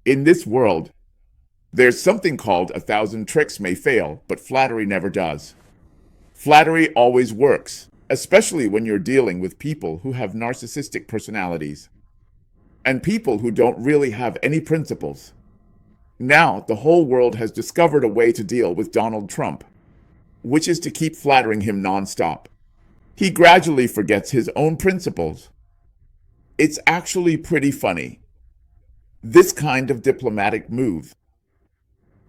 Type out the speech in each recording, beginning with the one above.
In this world, there's something called 1,000 tricks may fail, but flattery never does. Flattery always works, especially when you're dealing with people who have narcissistic personalities and people who don't really have any principles. Now, the whole world has discovered a way to deal with Donald Trump, which is to keep flattering him nonstop. He gradually forgets his own principles. It's actually pretty funny. This kind of diplomatic move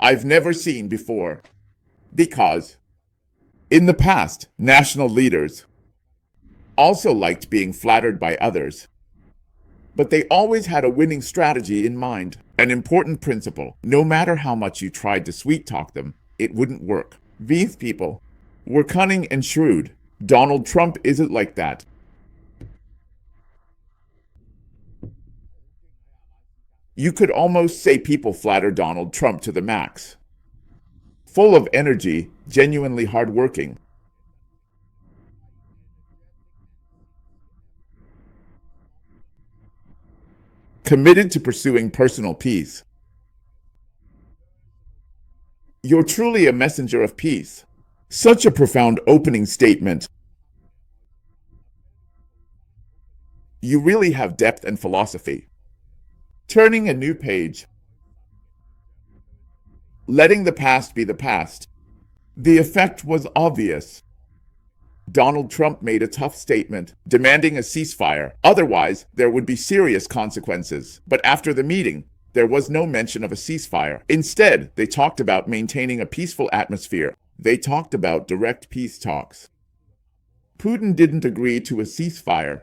I've never seen before, because in the past, national leaders also liked being flattered by others, but they always had a winning strategy in mind, an important principle. No matter how much you tried to sweet-talk them, it wouldn't work. These people were cunning and shrewd. Donald Trump isn't like that. You could almost say people flatter Donald Trump to the max. Full of energy, genuinely hardworking. Committed to pursuing personal peace. You're truly a messenger of peace. Such a profound opening statement. You really have depth and philosophy. Turning a new page. Letting the past be the past. The effect was obvious. Donald Trump made a tough statement, demanding a ceasefire. Otherwise, there would be serious consequences. But after the meeting, there was no mention of a ceasefire. Instead, they talked about maintaining a peaceful atmosphere. They talked about direct peace talks. Putin didn't agree to a ceasefire,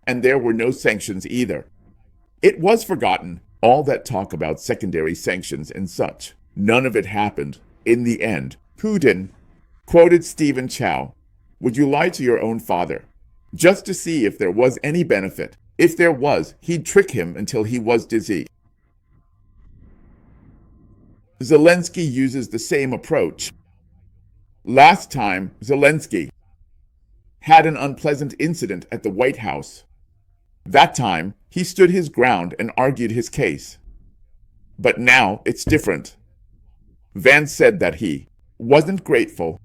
and there were no sanctions either. It was forgotten, all that talk about secondary sanctions and such. None of it happened. In the end, Putin quoted Stephen Chow, "Would you lie to your own father?" Just to see if there was any benefit. If there was, he'd trick him until he was dizzy. Zelenskyy uses the same approach. Last time, Zelenskyy had an unpleasant incident at the White House. That time, he stood his ground and argued his case. But now, it's different. Vance said that he wasn't grateful.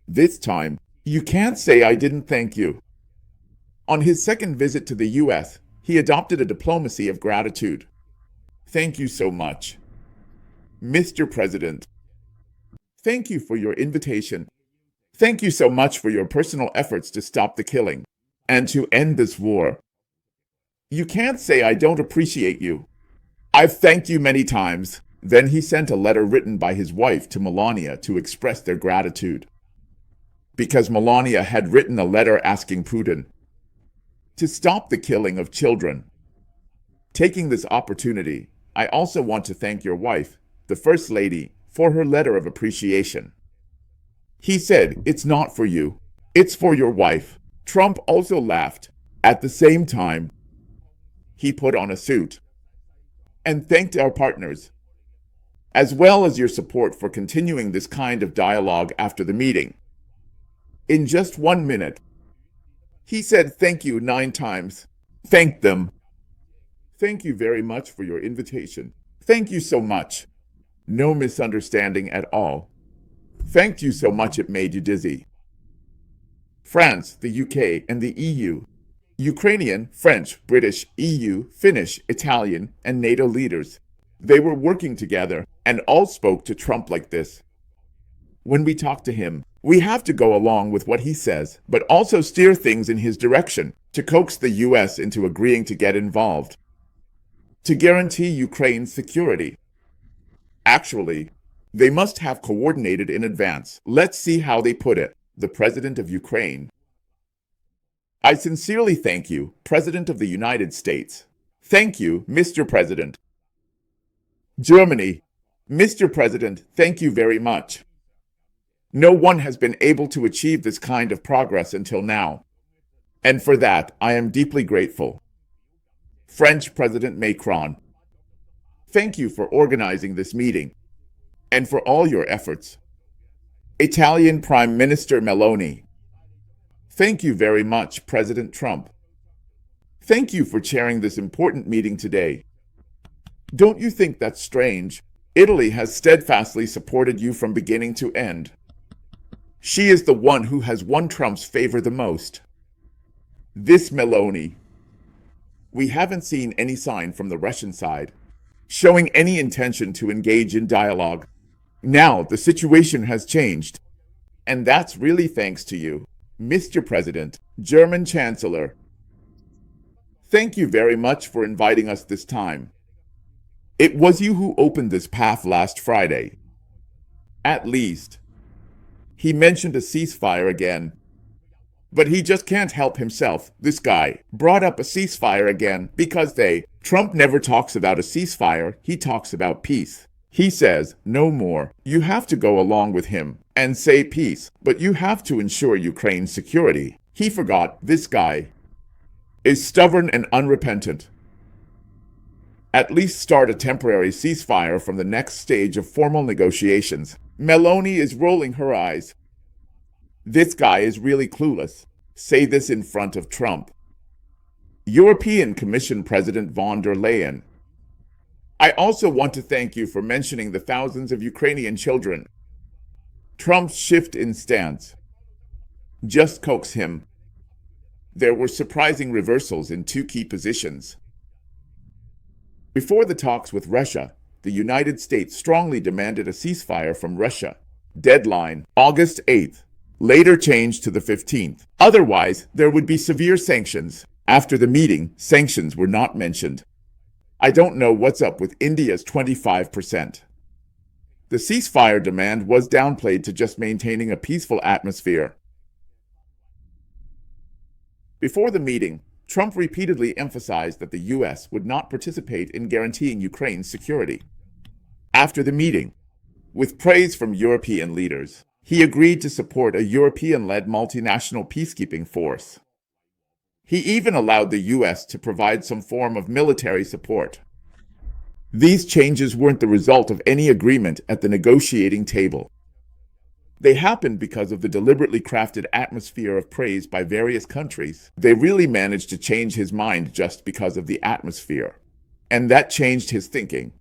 This time, you can't say I didn't thank you. On his second visit to the U.S., he adopted a diplomacy of gratitude. Thank you so much, Mr. President. Thank you for your invitation. Thank you so much for your personal efforts to stop the killing and to end this war. You can't say I don't appreciate you. I've thanked you many times. Then he sent a letter written by his wife to Melania to express their gratitude. Because Melania had written a letter asking Putin to stop the killing of children. Taking this opportunity, I also want to thank your wife, the First Lady, for her letter of appreciation. He said, "It's not for you. It's for your wife." Trump also laughed. At the same time, he put on a suit and thanked our partners, as well as your support for continuing this kind of dialogue after the meeting. In just 1 minute, he said thank you 9 times. Thanked them. Thank you very much for your invitation. Thank you so much. No misunderstanding at all. Thanked you so much it made you dizzy. France, the UK, and the EU. Ukrainian, French, British, EU, Finnish, Italian, and NATO leaders. They were working together and all spoke to Trump like this. When we talk to him, we have to go along with what he says, but also steer things in his direction to coax the US into agreeing to get involved, to guarantee Ukraine's security. Actually, they must have coordinated in advance. Let's see how they put it. The President of Ukraine. I sincerely thank you, President of the United States. Thank you, Mr. President. Germany. Mr. President, thank you very much. No one has been able to achieve this kind of progress until now, and for that I am deeply grateful. French President Macron. Thank you for organizing this meeting, and for all your efforts. Italian Prime Minister Meloni. Thank you very much, President Trump. Thank you for chairing this important meeting today. Don't you think that's strange? Italy has steadfastly supported you from beginning to end. She is the one who has won Trump's favor the most. This Meloni. We haven't seen any sign from the Russian side, showing any intention to engage in dialogue. Now the situation has changed, and that's really thanks to you, Mr. President, German Chancellor. Thank you very much for inviting us this time. It was you who opened this path last Friday. At least. He mentioned a ceasefire again. But he just can't help himself. This guy brought up a ceasefire again because Trump never talks about a ceasefire, he talks about peace. He says, no more. You have to go along with him and say peace, but you have to ensure Ukraine's security. He forgot this guy is stubborn and unrepentant. At least start a temporary ceasefire from the next stage of formal negotiations. Meloni is rolling her eyes. This guy is really clueless. Say this in front of Trump. European Commission President von der Leyen. I also want to thank you for mentioning the thousands of Ukrainian children. Trump's shift in stance just coax him. There were surprising reversals in two key positions. Before the talks with Russia, the United States strongly demanded a ceasefire from Russia. Deadline, August 8th. Later changed to the 15th. Otherwise, there would be severe sanctions. After the meeting, sanctions were not mentioned. I don't know what's up with India's 25%. The ceasefire demand was downplayed to just maintaining a peaceful atmosphere. Before the meeting, Trump repeatedly emphasized that the U.S. would not participate in guaranteeing Ukraine's security. After the meeting, with praise from European leaders, he agreed to support a European-led multinational peacekeeping force. He even allowed the U.S. to provide some form of military support. These changes weren't the result of any agreement at the negotiating table. They happened because of the deliberately crafted atmosphere of praise by various countries. They really managed to change his mind just because of the atmosphere. And that changed his thinking.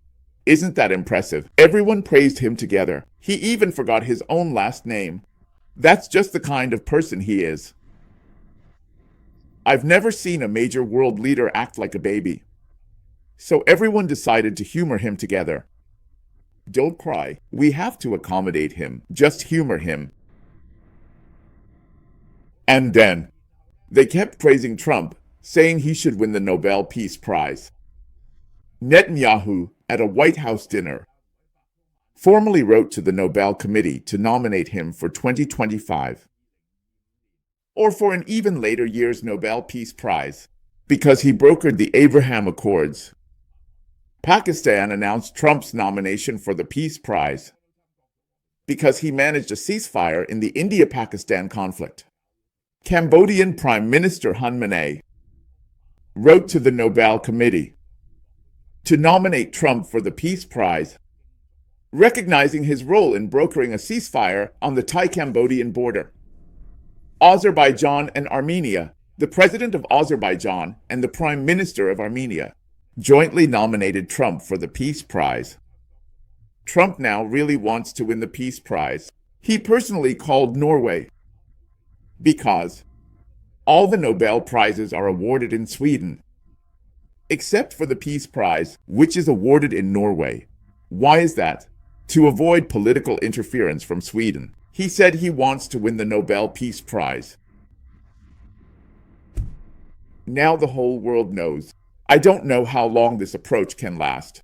Isn't that impressive? Everyone praised him together. He even forgot his own last name. That's just the kind of person he is. I've never seen a major world leader act like a baby. So everyone decided to humor him together. Don't cry. We have to accommodate him. Just humor him. And then, they kept praising Trump, saying he should win the Nobel Peace Prize. Netanyahu, at a White House dinner, formally wrote to the Nobel Committee to nominate him for 2025, or for an even later year's Nobel Peace Prize, because he brokered the Abraham Accords. Pakistan announced Trump's nomination for the Peace Prize because he managed a ceasefire in the India-Pakistan conflict. Cambodian Prime Minister Hun Manet wrote to the Nobel Committee to nominate Trump for the Peace Prize, recognizing his role in brokering a ceasefire on the Thai-Cambodian border. Azerbaijan and Armenia. The President of Azerbaijan and the Prime Minister of Armenia jointly nominated Trump for the Peace Prize. Trump now really wants to win the Peace Prize. He personally called Norway because all the Nobel Prizes are awarded in Sweden, except for the Peace Prize, which is awarded in Norway. Why is that? To avoid political interference from Sweden. He said he wants to win the Nobel Peace Prize. Now the whole world knows. I don't know how long this approach can last.